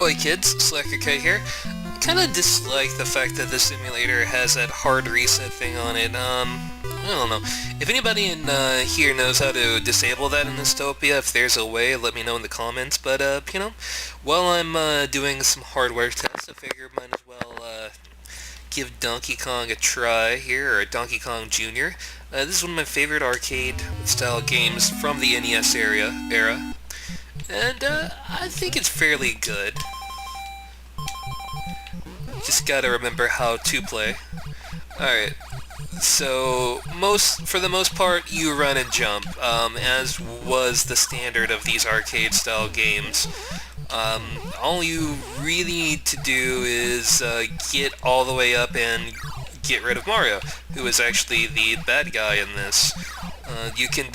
Oi kids, Slacker K here. Kinda dislike the fact that this simulator has that hard reset thing on it. I don't know. If anybody in here knows how to disable that in Dystopia, if there's a way, let me know in the comments. But, while I'm doing some hardware tests, I figure might as well give Donkey Kong a try here, or Donkey Kong Jr. This is one of my favorite arcade-style games from the NES era. And I think it's fairly good. Just gotta remember how to play. Alright, so for the most part, you run and jump, as was the standard of these arcade-style games. All you really need to do is get all the way up and get rid of Mario, who is actually the bad guy in this. You can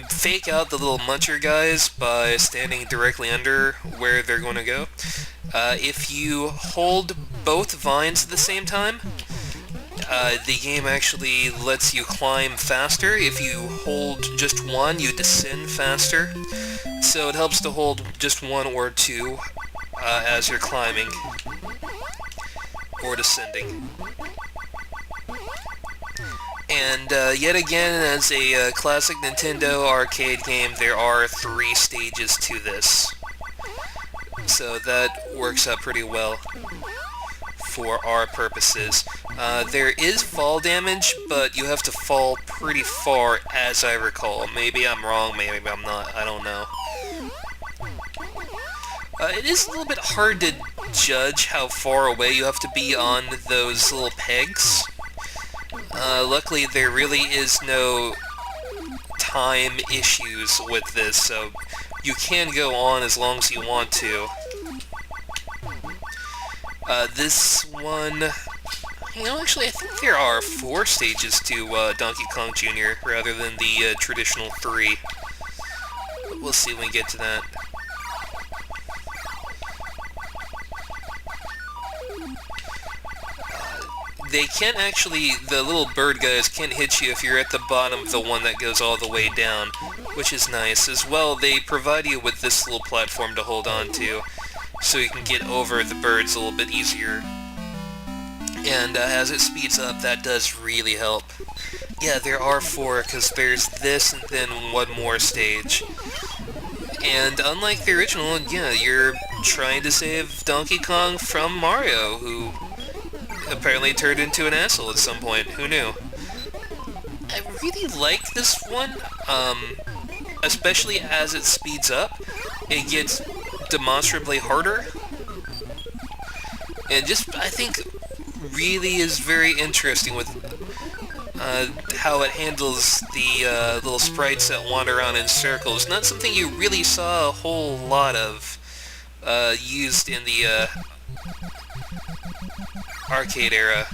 fake out the little muncher guys by standing directly under where they're going to go. If you hold both vines at the same time, the game actually lets you climb faster. If you hold just one, you descend faster. So it helps to hold just one or two as you're climbing or descending. And yet again, as a classic Nintendo arcade game, there are 3 stages to this. So that works out pretty well for our purposes. There is fall damage, but you have to fall pretty far, as I recall. Maybe I'm wrong, maybe I'm not, I don't know. It is a little bit hard to judge how far away you have to be on those little pegs. Luckily, there really is no time issues with this, so you can go on as long as you want to. This one... actually, I think there are 4 stages to Donkey Kong Jr. rather than the traditional 3. But we'll see when we get to that. They can actually, the little bird guys can hit you if you're at the bottom of the one that goes all the way down, which is nice. As well, they provide you with this little platform to hold on to, so you can get over the birds a little bit easier. And as it speeds up, that does really help. Yeah, there are 4, because there's this and then one more stage. And unlike the original, yeah, you're trying to save Donkey Kong from Mario, who apparently turned into an asshole at some point. Who knew? I really like this one, especially as it speeds up. It gets demonstrably harder. And just, I think, really is very interesting with how it handles the little sprites that wander around in circles. Not something you really saw a whole lot of used in the arcade era.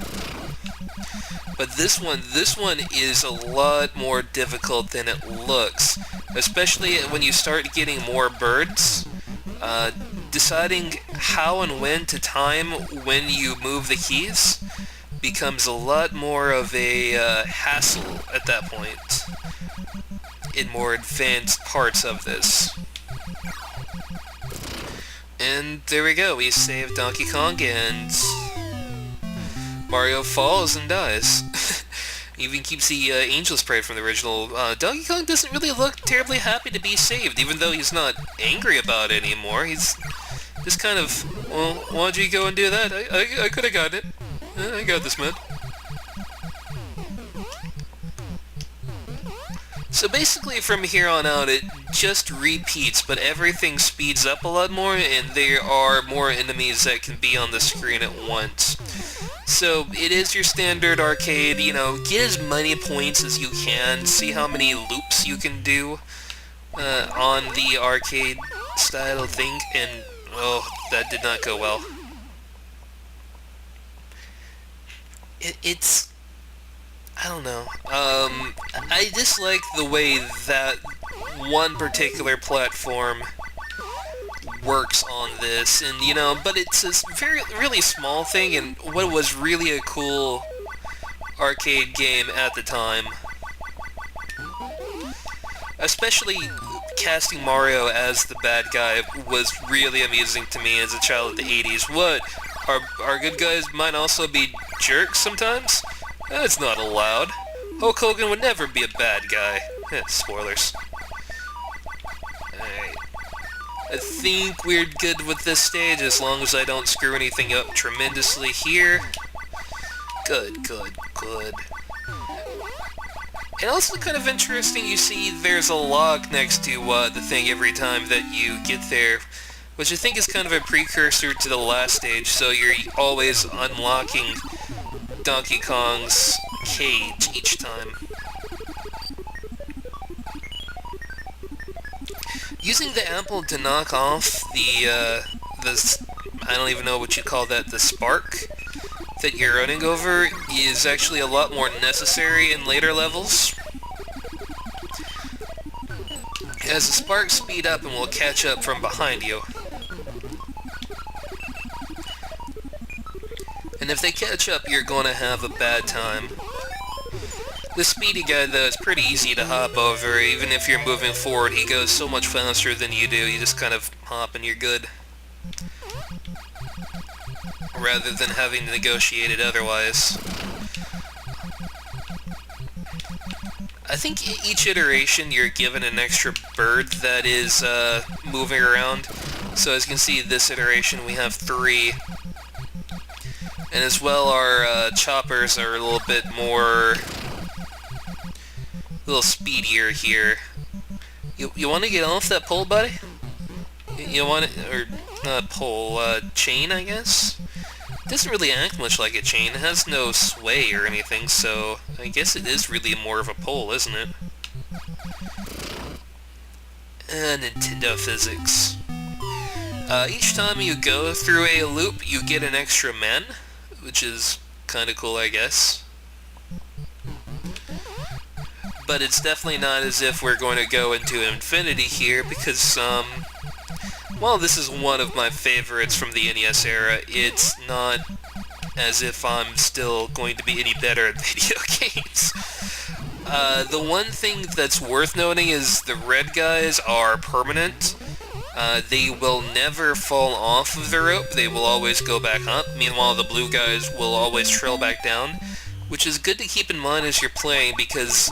But this one is a lot more difficult than it looks, especially when you start getting more birds. Deciding how and when to time when you move the keys becomes a lot more of a hassle at that point in more advanced parts of this. And there we go, we saved Donkey Kong and Mario falls and dies. Even keeps the angel sprite from the original. Donkey Kong doesn't really look terribly happy to be saved, even though he's not angry about it anymore. He's just kind of, well, why'd you go and do that? I could have gotten it. I got this, man. So basically from here on out it just repeats, but everything speeds up a lot more and there are more enemies that can be on the screen at once. So it is your standard arcade, get as many points as you can, see how many loops you can do on the arcade style thing, and, well, that did not go well. It's... I don't know. I dislike the way that one particular platform works on this, and but it's a really small thing, and what was really a cool arcade game at the time. Especially casting Mario as the bad guy was really amusing to me as a child of the 80s. What? Our good guys might also be jerks sometimes? That's not allowed. Hulk Hogan would never be a bad guy. Spoilers. Alright. I think we're good with this stage as long as I don't screw anything up tremendously here. Good. And also kind of interesting, you see there's a log next to the thing every time that you get there, which I think is kind of a precursor to the last stage, so you're always unlocking Donkey Kong's cage each time. Using the apple to knock off the I don't even know what you call that, the spark that you're running over is actually a lot more necessary in later levels, as the sparks speed up and will catch up from behind you. And if they catch up, you're going to have a bad time. The speedy guy, though, is pretty easy to hop over. Even if you're moving forward, he goes so much faster than you do. You just kind of hop and you're good, rather than having to negotiate it otherwise. I think each iteration you're given an extra bird that is moving around. So as you can see, this iteration we have 3. And as well, our choppers are a little bit more... a little speedier here. You want to get off that pole, buddy? You want it... or not pole, chain, I guess? It doesn't really act much like a chain. It has no sway or anything, so I guess it is really more of a pole, isn't it? Nintendo physics. Each time you go through a loop, you get an extra men, which is kind of cool, I guess. But it's definitely not as if we're going to go into infinity here, because, while this is one of my favorites from the NES era, it's not as if I'm still going to be any better at video games. The one thing that's worth noting is the red guys are permanent. They will never fall off of the rope, they will always go back up. Meanwhile, the blue guys will always trail back down, which is good to keep in mind as you're playing, because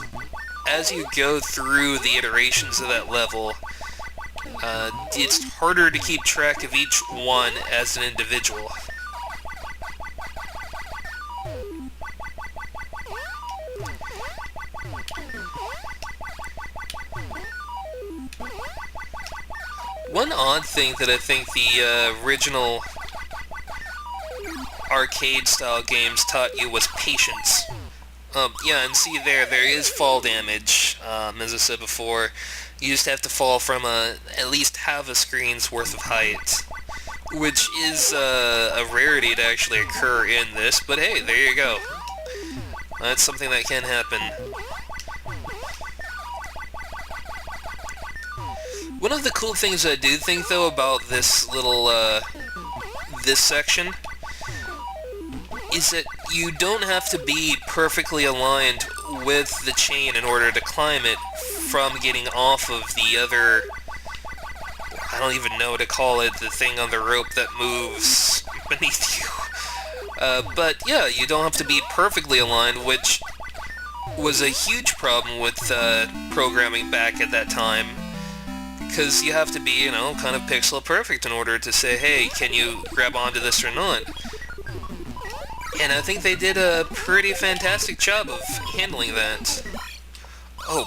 as you go through the iterations of that level, it's harder to keep track of each one as an individual. One odd thing that I think the original arcade-style games taught you was patience. Yeah, and see there is fall damage, as I said before. You just have to fall from at least half a screen's worth of height, which is a rarity to actually occur in this, but hey, there you go. That's something that can happen. One of the cool things I do think, though, about this little, this section, is that you don't have to be perfectly aligned with the chain in order to climb it from getting off of the other, I don't even know what to call it, the thing on the rope that moves beneath you. But yeah, you don't have to be perfectly aligned, which was a huge problem with programming back at that time, because you have to be, you know, kind of pixel perfect in order to say, hey, can you grab onto this or not? And I think they did a pretty fantastic job of handling that. Oh,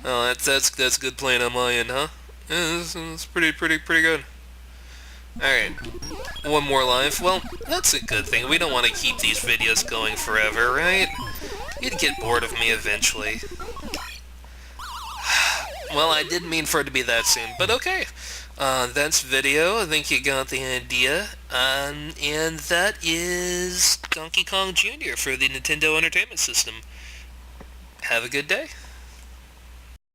that's good playing on my end, huh? Yeah, that's pretty good. Alright, one more life. Well, that's a good thing. We don't want to keep these videos going forever, right? You'd get bored of me eventually. Well, I didn't mean for it to be that soon, but okay. That's video. I think you got the idea. And that is Donkey Kong Jr. for the Nintendo Entertainment System. Have a good day.